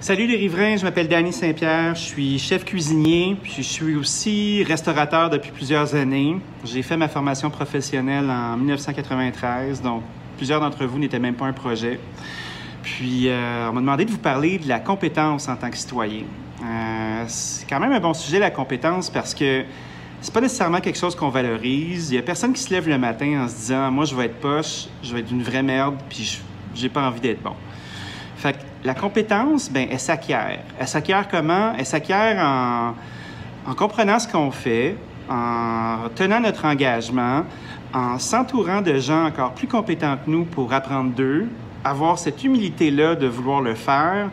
Salut les riverains, je m'appelle Danny Saint-Pierre, je suis chef cuisinier, puis je suis aussi restaurateur depuis plusieurs années. J'ai fait ma formation professionnelle en 1993, donc plusieurs d'entre vous n'étaient même pas un projet. Puis on m'a demandé de vous parler de la compétence en tant que citoyen. C'est quand même un bon sujet, la compétence, parce que c'est pas nécessairement quelque chose qu'on valorise. Il y a personne qui se lève le matin en se disant « Moi, je vais être poche, je vais être une vraie merde, puis j'ai pas envie d'être bon. » Fait que la compétence, bien, elle s'acquiert. Elle s'acquiert comment? Elle s'acquiert en comprenant ce qu'on fait, en tenant notre engagement, en s'entourant de gens encore plus compétents que nous pour apprendre d'eux, avoir cette humilité-là de vouloir le faire,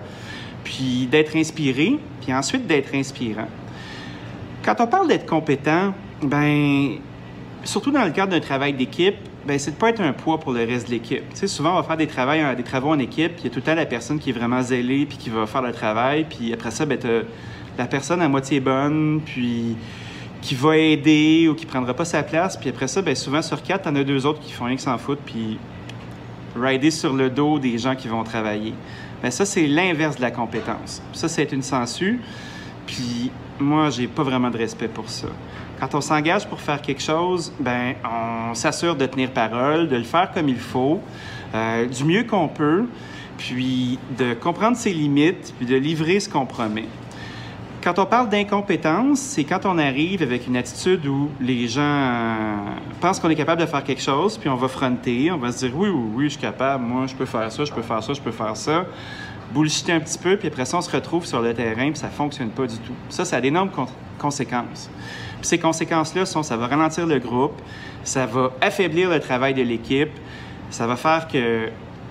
puis d'être inspiré, puis ensuite d'être inspirant. Quand on parle d'être compétent, bien, surtout dans le cadre d'un travail d'équipe, bien, c'est de ne pas être un poids pour le reste de l'équipe. Tu sais, souvent, on va faire des travaux en équipe, puis il y a tout le temps la personne qui est vraiment zélée, puis qui va faire le travail, puis après ça, bien, tu as la personne à moitié bonne, puis qui va aider ou qui ne prendra pas sa place, puis après ça, bien, souvent, sur 4, tu en as 2 autres qui font rien que s'en foutre, puis rider sur le dos des gens qui vont travailler. Bien, ça, c'est l'inverse de la compétence. Ça, c'est une sangsue, puis moi, j'ai pas vraiment de respect pour ça. Quand on s'engage pour faire quelque chose, ben, on s'assure de tenir parole, de le faire comme il faut, du mieux qu'on peut, puis de comprendre ses limites, puis de livrer ce qu'on promet. Quand on parle d'incompétence, c'est quand on arrive avec une attitude où les gens pensent qu'on est capable de faire quelque chose, puis on va fronter, on va se dire « Oui, oui, oui, je suis capable, moi, je peux faire ça, je peux faire ça, je peux faire ça », bullshiter un petit peu, puis après ça, on se retrouve sur le terrain, puis ça ne fonctionne pas du tout. Ça a d'énormes conséquences. Puis ces conséquences-là ça va ralentir le groupe, ça va affaiblir le travail de l'équipe, ça va faire que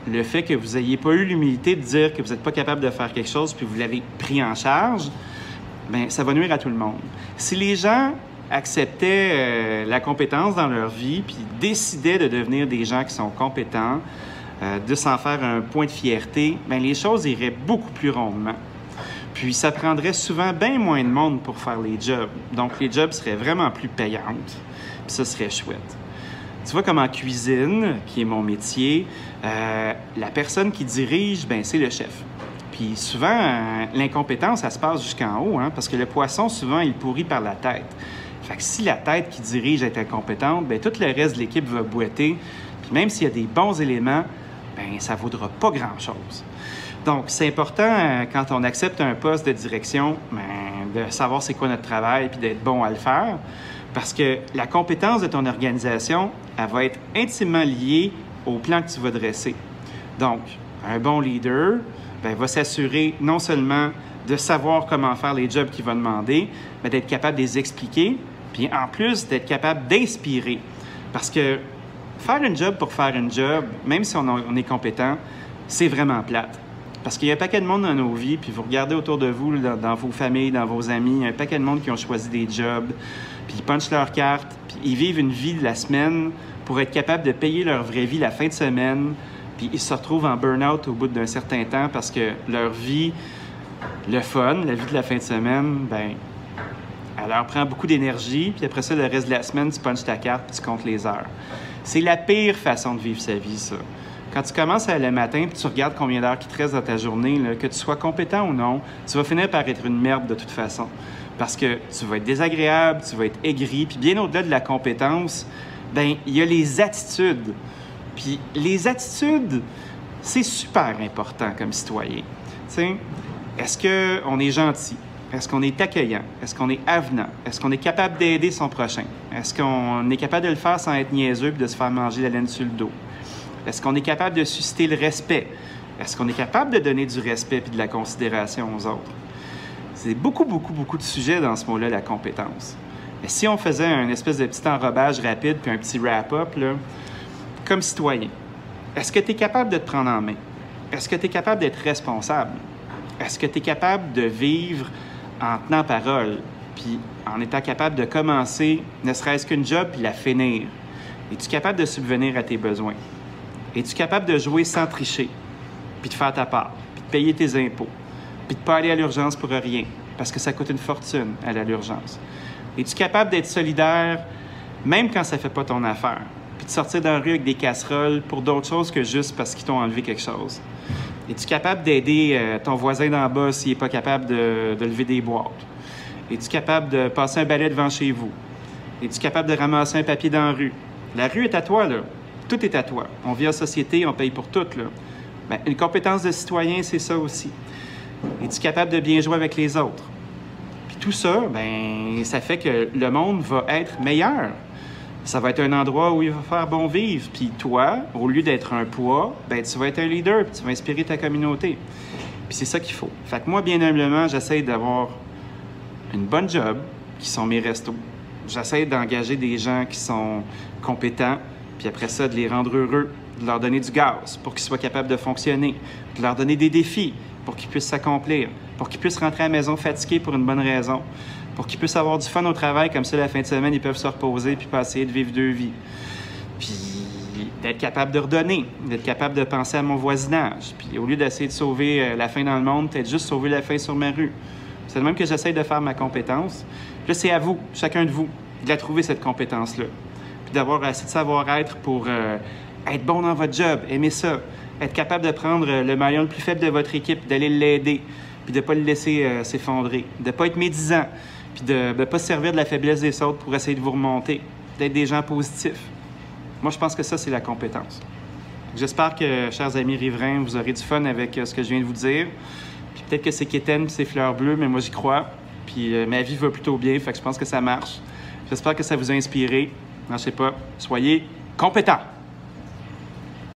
le fait que vous n'ayez pas eu l'humilité de dire que vous n'êtes pas capable de faire quelque chose, puis vous l'avez pris en charge, bien, ça va nuire à tout le monde. Si les gens acceptaient la compétence dans leur vie, puis décidaient de devenir des gens qui sont compétents, de s'en faire un point de fierté, bien, les choses iraient beaucoup plus rondement. Puis ça prendrait souvent bien moins de monde pour faire les jobs. Donc les jobs seraient vraiment plus payantes, puis ça serait chouette. Tu vois, comme en cuisine, qui est mon métier, la personne qui dirige, bien, c'est le chef. Puis souvent, l'incompétence, ça se passe jusqu'en haut, hein, parce que le poisson, souvent, il pourrit par la tête. Fait que si la tête qui dirige est incompétente, bien, tout le reste de l'équipe va boiter. Puis même s'il y a des bons éléments, bien, ça ne vaudra pas grand-chose. Donc, c'est important, quand on accepte un poste de direction, bien, de savoir c'est quoi notre travail puis d'être bon à le faire, parce que la compétence de ton organisation, elle va être intimement liée au plan que tu vas dresser. Donc, un bon leader bien, va s'assurer non seulement de savoir comment faire les jobs qu'il va demander, mais d'être capable de les expliquer, puis en plus, d'être capable d'inspirer. Parce que faire un job pour faire un job, même si on est compétent, c'est vraiment plate. Parce qu'il y a un paquet de monde dans nos vies, puis vous regardez autour de vous, dans vos familles, dans vos amis, il y a un paquet de monde qui ont choisi des jobs, puis ils punchent leurs cartes, puis ils vivent une vie de la semaine pour être capables de payer leur vraie vie la fin de semaine, puis ils se retrouvent en burn-out au bout d'un certain temps parce que leur vie, le fun, la vie de la fin de semaine, bien, elle leur prend beaucoup d'énergie, puis après ça, le reste de la semaine, tu punches ta carte, puis tu comptes les heures. C'est la pire façon de vivre sa vie, ça. Quand tu commences le matin puis tu regardes combien d'heures qui te restent dans ta journée, là, que tu sois compétent ou non, tu vas finir par être une merde de toute façon. Parce que tu vas être désagréable, tu vas être aigri, puis bien au-delà de la compétence, bien, il y a les attitudes. Puis les attitudes, c'est super important comme citoyen. Tu sais, est-ce qu'on est gentil? Est-ce qu'on est accueillant? Est-ce qu'on est avenant? Est-ce qu'on est capable d'aider son prochain? Est-ce qu'on est capable de le faire sans être niaiseux et de se faire manger la laine sur le dos? Est-ce qu'on est capable de susciter le respect? Est-ce qu'on est capable de donner du respect et de la considération aux autres? C'est beaucoup, beaucoup, beaucoup de sujets dans ce mot-là, la compétence. Mais si on faisait un espèce de petit enrobage rapide puis un petit wrap-up, là, comme citoyen, est-ce que tu es capable de te prendre en main? Est-ce que tu es capable d'être responsable? Est-ce que tu es capable de vivre en tenant parole, puis en étant capable de commencer, ne serait-ce qu'une job, puis la finir? Es-tu capable de subvenir à tes besoins? Es-tu capable de jouer sans tricher, puis de faire ta part, puis de payer tes impôts, puis de ne pas aller à l'urgence pour rien, parce que ça coûte une fortune aller à l'urgence? Es-tu capable d'être solidaire, même quand ça ne fait pas ton affaire, puis de sortir dans la rue avec des casseroles pour d'autres choses que juste parce qu'ils t'ont enlevé quelque chose? Es-tu capable d'aider ton voisin d'en bas s'il n'est pas capable de lever des boîtes? Es-tu capable de passer un balai devant chez vous? Es-tu capable de ramasser un papier dans la rue? La rue est à toi, là. Tout est à toi. On vit en société, on paye pour tout, là. Bien, une compétence de citoyen, c'est ça aussi. Es-tu capable de bien jouer avec les autres? Puis tout ça, bien, ça fait que le monde va être meilleur. Ça va être un endroit où il va faire bon vivre. Puis toi, au lieu d'être un poids, bien, tu vas être un leader, puis tu vas inspirer ta communauté. Puis c'est ça qu'il faut. Fait que moi, bien humblement, j'essaie d'avoir une bonne job, qui sont mes restos. J'essaie d'engager des gens qui sont compétents, puis après ça, de les rendre heureux, de leur donner du gaz pour qu'ils soient capables de fonctionner, de leur donner des défis pour qu'ils puissent s'accomplir, pour qu'ils puissent rentrer à la maison fatigués pour une bonne raison, pour qu'ils puissent avoir du fun au travail, comme ça, la fin de semaine, ils peuvent se reposer puis pas essayer de vivre deux vies. Puis d'être capable de redonner, d'être capable de penser à mon voisinage. Puis au lieu d'essayer de sauver la faim dans le monde, peut-être juste sauver la faim sur ma rue. C'est de même que j'essaie de faire ma compétence. Puis là, c'est à vous, chacun de vous, de la trouver, cette compétence-là. Puis d'avoir assez de savoir-être pour être bon dans votre job, aimer ça, être capable de prendre le maillon le plus faible de votre équipe, d'aller l'aider, puis de ne pas le laisser s'effondrer, de ne pas être médisant, puis de ne pas se servir de la faiblesse des autres pour essayer de vous remonter, d'être des gens positifs. Moi, je pense que ça, c'est la compétence. J'espère que, chers amis riverains, vous aurez du fun avec ce que je viens de vous dire. Puis peut-être que c'est quétaine, puis c'est fleurs bleues, mais moi, j'y crois. Puis ma vie va plutôt bien, fait que je pense que ça marche. J'espère que ça vous a inspiré. Non, je sais pas. Soyez compétents!